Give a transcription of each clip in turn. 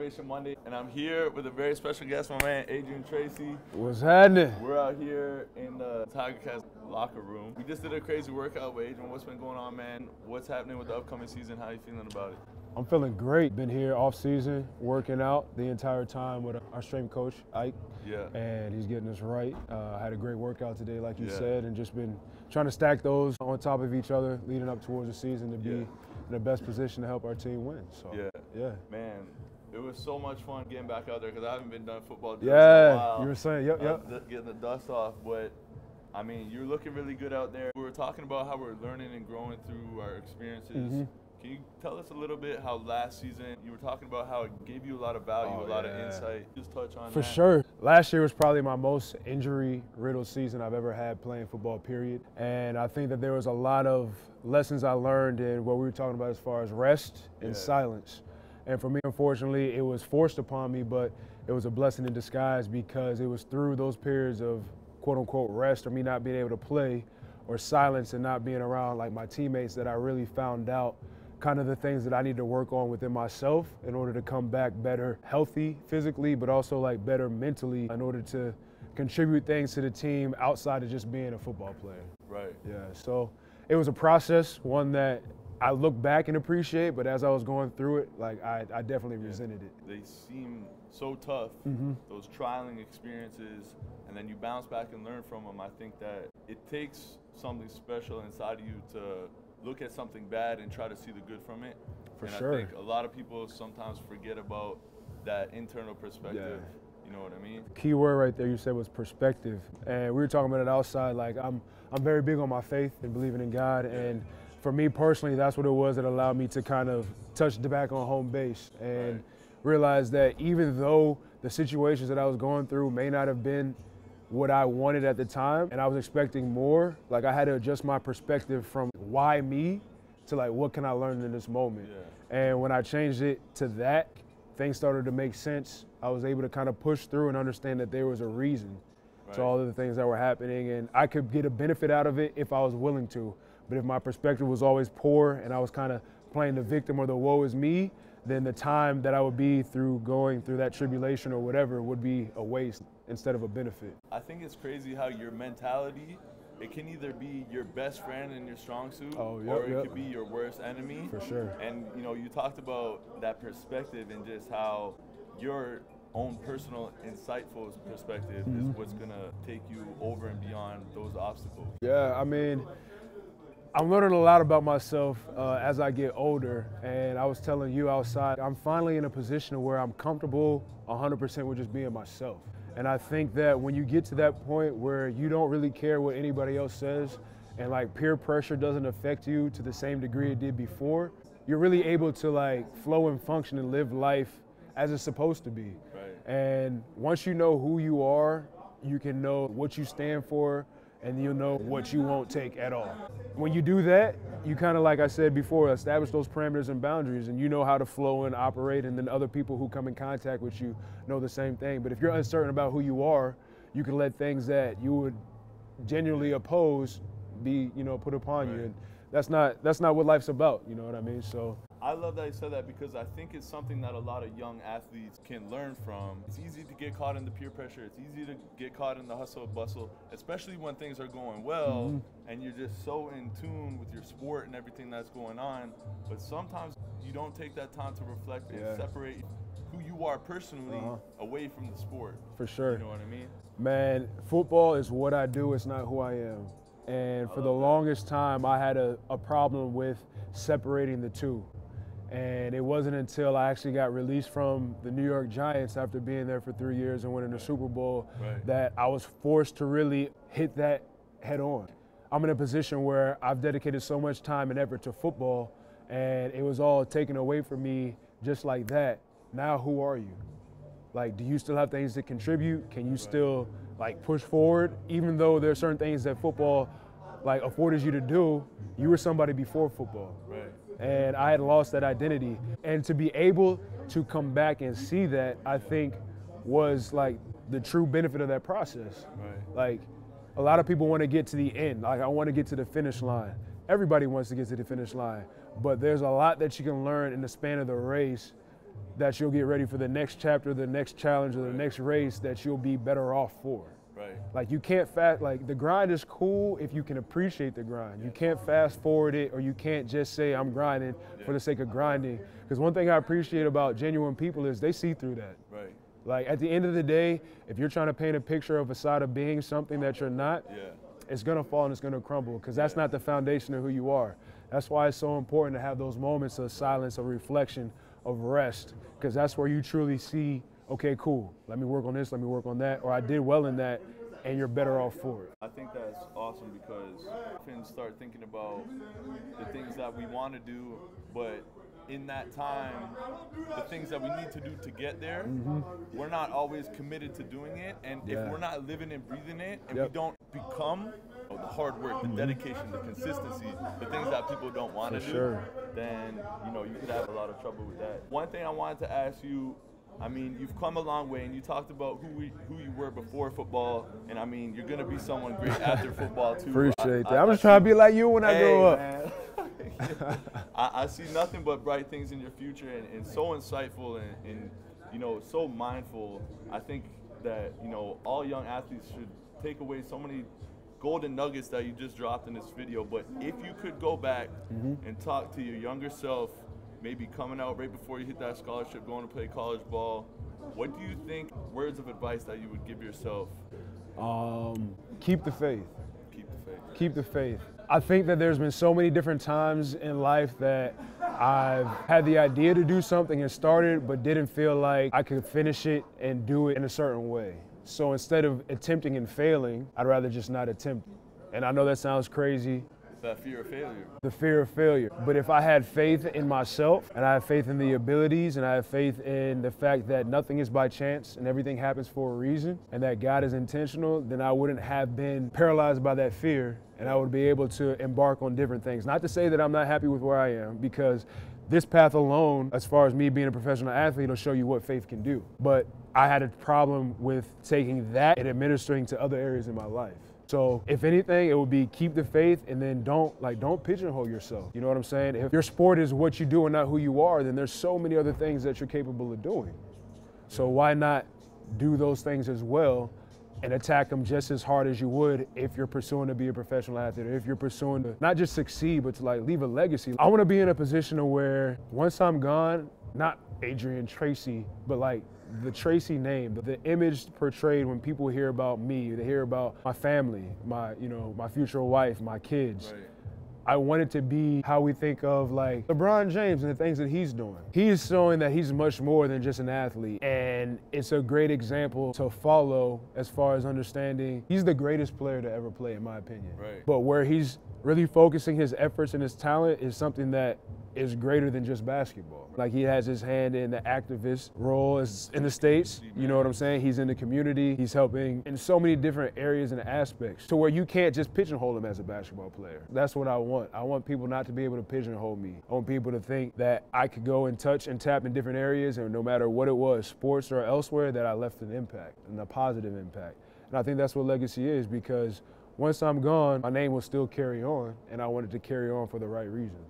Motivation Monday, and I'm here with a very special guest, my man Adrian Tracy. What's happening? We're out here in the TigerCast locker room. We just did a crazy workout with Adrian. What's been going on, man? What's happening with the upcoming season? How are you feeling about it? I'm feeling great. Been here off season, working out the entire time with our strength coach, Ike. Yeah. And he's getting us right. Had a great workout today, like you Yeah. said, and just been trying to stack those on top of each other leading up towards the season to be in the best position to help our team win. So, yeah. Man, it was so much fun getting back out there because I haven't been done football in a while. You were saying, yep. Getting the dust off, but I mean, you're looking really good out there. We were talking about how we're learning and growing through our experiences. Mm-hmm. Can you tell us a little bit how last season, you were talking about how it gave you a lot of value, a lot of insight. Just touch on that. For sure. Last year was probably my most injury-riddled season I've ever had playing football, period. And I think that there was a lot of lessons I learned in what we were talking about as far as rest and silence. And for me, unfortunately, it was forced upon me, but it was a blessing in disguise because it was through those periods of quote-unquote rest or me not being able to play or silence and not being around like my teammates that I really found out kind of the things that I need to work on within myself in order to come back better, healthy physically, but also like better mentally in order to contribute things to the team outside of just being a football player. Right. Yeah, so it was a process, one that I look back and appreciate, but as I was going through it, like I definitely resented it. They seem so tough, those trialing experiences, and then you bounce back and learn from them. I think that it takes something special inside of you to look at something bad and try to see the good from it. For and sure. I think a lot of people sometimes forget about that internal perspective. You know what I mean? Key word right there you said was perspective. And we were talking about it outside. Like I'm very big on my faith and believing in God. And for me personally, that's what it was that allowed me to kind of touch the back on home base and realize that even though the situations that I was going through may not have been what I wanted at the time, and I was expecting more, like I had to adjust my perspective from why me to like what can I learn in this moment. And when I changed it to that, things started to make sense. I was able to kind of push through and understand that there was a reason to all of the things that were happening, and I could get a benefit out of it if I was willing to. But if my perspective was always poor and I was kind of playing the victim or the woe is me, then the time that I would be through going through that tribulation or whatever would be a waste instead of a benefit. I think it's crazy how your mentality, it can either be your best friend in your strong suit, or it could be your worst enemy. For sure. And you know, you talked about that perspective and just how your own personal, insightful perspective is what's gonna take you over and beyond those obstacles. Yeah, I mean, I'm learning a lot about myself as I get older, and I was telling you outside, I'm finally in a position where I'm comfortable 100% with just being myself. And I think that when you get to that point where you don't really care what anybody else says, and like peer pressure doesn't affect you to the same degree it did before, you're really able to like flow and function and live life as it's supposed to be. And once you know who you are, you can know what you stand for, and you'll know what you won't take at all. When you do that, you kind of, like I said before, establish those parameters and boundaries, and you know how to flow and operate, and then other people who come in contact with you know the same thing. But if you're uncertain about who you are, you can let things that you would genuinely oppose be, put upon you. And that's not what life's about, you know what I mean? So I love that you said that because I think it's something that a lot of young athletes can learn from. It's easy to get caught in the peer pressure. It's easy to get caught in the hustle and bustle, especially when things are going well and you're just so in tune with your sport and everything that's going on. But sometimes you don't take that time to reflect and separate who you are personally away from the sport. For sure. You know what I mean? Man, football is what I do. It's not who I am. And for the longest time, I had a problem with separating the two. And it wasn't until I actually got released from the New York Giants after being there for 3 years and winning the Super Bowl that I was forced to really hit that head on. I'm in a position where I've dedicated so much time and effort to football, and it was all taken away from me just like that. Now who are you? Like, do you still have things to contribute? Can you still like push forward? Even though there's certain things that football like afforded you to do, you were somebody before football. And I had lost that identity. And to be able to come back and see that, I think was like the true benefit of that process. Like, a lot of people want to get to the end. Like, I want to get to the finish line. Everybody wants to get to the finish line. But there's a lot that you can learn in the span of the race that you'll get ready for the next chapter, the next challenge, or the next race that you'll be better off for. Right. Like you can't like the grind is cool if you can appreciate the grind. You can't fast forward it, or you can't just say I'm grinding for the sake of grinding. Because one thing I appreciate about genuine people is they see through that. Right. Like at the end of the day, if you're trying to paint a picture of a side of being something that you're not, it's gonna fall and it's gonna crumble, because that's not the foundation of who you are. That's why it's so important to have those moments of silence, of reflection, of rest, because that's where you truly see, okay, cool, let me work on this, let me work on that, or I did well in that, and you're better off for it. I think that's awesome, because we can start thinking about the things that we want to do, but in that time, the things that we need to do to get there, we're not always committed to doing it. And if we're not living and breathing it, and we don't become the hard work, the dedication, the consistency, the things that people don't want to do, then you could have a lot of trouble with that. One thing I wanted to ask you, I mean, you've come a long way, and you talked about who you were before football, and I mean, you're gonna be someone great after football too. Appreciate that. I'm just trying to be like you when I grow up. Man. I see nothing but bright things in your future, and so insightful and so mindful. I think that all young athletes should take away so many golden nuggets that you just dropped in this video. But if you could go back and talk to your younger self, maybe coming out right before you hit that scholarship, going to play college ball, what do you think words of advice that you would give yourself? Keep the faith. Keep the faith. Keep the faith. I think that there's been so many different times in life that I've had the idea to do something and started, but didn't feel like I could finish it and do it in a certain way. So instead of attempting and failing, I'd rather just not attempt. And I know that sounds crazy. That fear of failure. The fear of failure. But if I had faith in myself, and I have faith in the abilities, and I have faith in the fact that nothing is by chance and everything happens for a reason, and that God is intentional, then I wouldn't have been paralyzed by that fear, and I would be able to embark on different things. Not to say that I'm not happy with where I am, because this path alone, as far as me being a professional athlete, will show you what faith can do. But I had a problem with taking that and administering to other areas in my life. So if anything, it would be keep the faith, and then don't pigeonhole yourself. You know what I'm saying? If your sport is what you do and not who you are, then there's so many other things that you're capable of doing. So why not do those things as well and attack them just as hard as you would if you're pursuing to be a professional athlete, or if you're pursuing to not just succeed, but to leave a legacy. I want to be in a position of where once I'm gone, not Adrian Tracy, but the Tracy name, the image portrayed when people hear about me, they hear about my family, my future wife, my kids. Right. I want it to be how we think of LeBron James and the things that he's doing. He is showing that he's much more than just an athlete, and it's a great example to follow as far as understanding he's the greatest player to ever play, in my opinion. Right. But where he's really focusing his efforts and his talent is something that is greater than just basketball. He has his hand in the activist role in the States, you know what I'm saying? He's in the community, he's helping in so many different areas and aspects to where you can't just pigeonhole him as a basketball player. That's what I want. I want people not to be able to pigeonhole me. I want people to think that I could go and touch and tap in different areas, and no matter what it was, sports or elsewhere, that I left an impact, and a positive impact. And I think that's what legacy is, because once I'm gone, my name will still carry on, and I want it to carry on for the right reasons.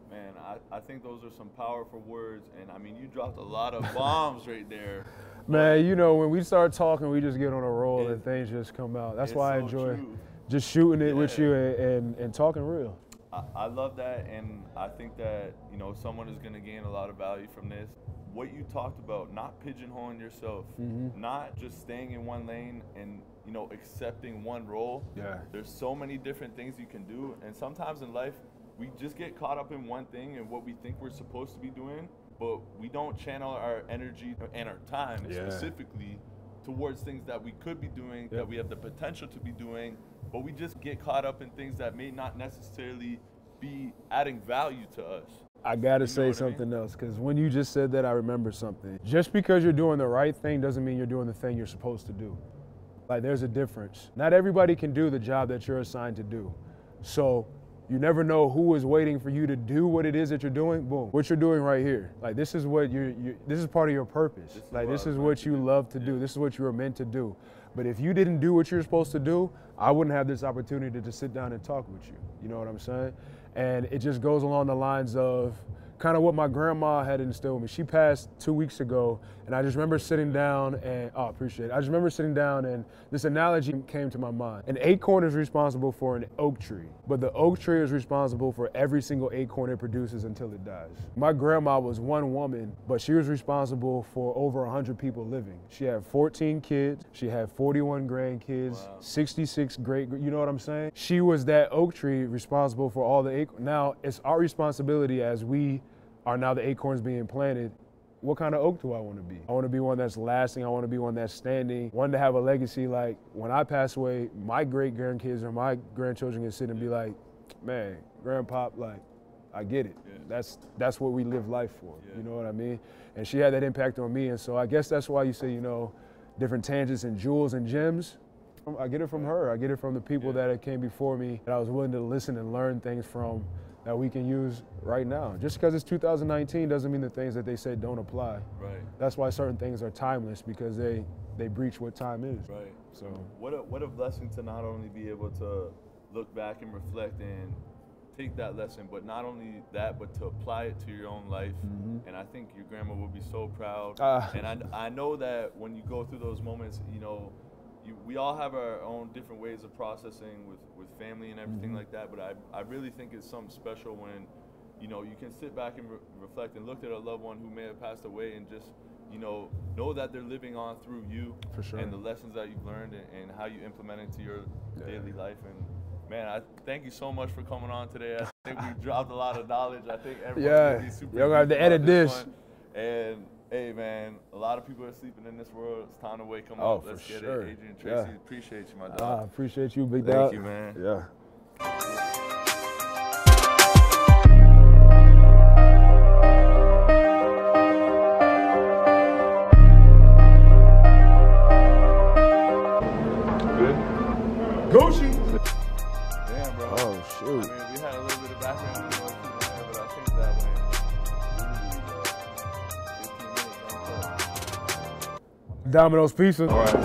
Man, I think those are some powerful words, and I mean, you dropped a lot of bombs right there. Man, when we start talking, we just get on a roll and things just come out. That's why I enjoy just shooting it with you and talking real. I love that, and I think that, someone is going to gain a lot of value from this. What you talked about, not pigeonholing yourself, not just staying in one lane and, accepting one role. Yeah. There's so many different things you can do, and sometimes in life, we just get caught up in one thing and what we think we're supposed to be doing, but we don't channel our energy and our time specifically towards things that we could be doing, that we have the potential to be doing, but we just get caught up in things that may not necessarily be adding value to us. I gotta say something else, because when you just said that, I remember something. Just because you're doing the right thing doesn't mean you're doing the thing you're supposed to do. There's a difference. Not everybody can do the job that you're assigned to do. So you never know who is waiting for you to do what it is that you're doing. Boom, what you're doing right here. This is what this is part of your purpose. This is what you love to do. This is what you were meant to do. But if you didn't do what you're supposed to do, I wouldn't have this opportunity to sit down and talk with you. You know what I'm saying? And it just goes along the lines of kind of what my grandma had instilled in me. She passed 2 weeks ago, and I just remember sitting down and, I just remember sitting down and this analogy came to my mind. An acorn is responsible for an oak tree, but the oak tree is responsible for every single acorn it produces until it dies. My grandma was one woman, but she was responsible for over 100 people living. She had 14 kids, she had 41 grandkids, wow. 66 great, you know what I'm saying? She was that oak tree responsible for all the acorns. Now, it's our responsibility as we are now the acorns being planted. What kind of oak do I want to be? I want to be one that's lasting. I want to be one that's standing, one to have a legacy. Like when I pass away, my great grandkids or my grandchildren can sit and be like, man, grandpop, like, I get it. Yeah. That's what we live life for. Yeah. You know what I mean? And she had that impact on me. And so I guess that's why you say, you know, different tangents and jewels and gems. I get it from her. I get it from the people that came before me that I was willing to listen and learn things from that we can use right now. Just because it's 2019 doesn't mean the things that they said don't apply. Right. That's why certain things are timeless, because they breach what time is. Right. So what a blessing to not only be able to look back and reflect and take that lesson, but not only that, but to apply it to your own life. Mm-hmm. And I think your grandma will be so proud. And I know that when you go through those moments, you know, we all have our own different ways of processing with family and everything like that, but I really think it's something special when, you know, you can sit back and reflect and look at a loved one who may have passed away and just, you know that they're living on through you. For sure. And the lessons that you've learned and how you implement it to your daily life. And man, I thank you so much for coming on today. I think we dropped a lot of knowledge. I think everyone will be super. You're gonna have to edit this. And hey, man, a lot of people are sleeping in this world. It's time to wake them up. Let's get it. Adrian Tracy, appreciate you, my dog. I appreciate you, big dog. Thank you, man. Yeah. Good? Gucci. Damn, bro. Oh, shoot. I mean, we had a little bit of background noise, but I think that went. Domino's Pizza. All right.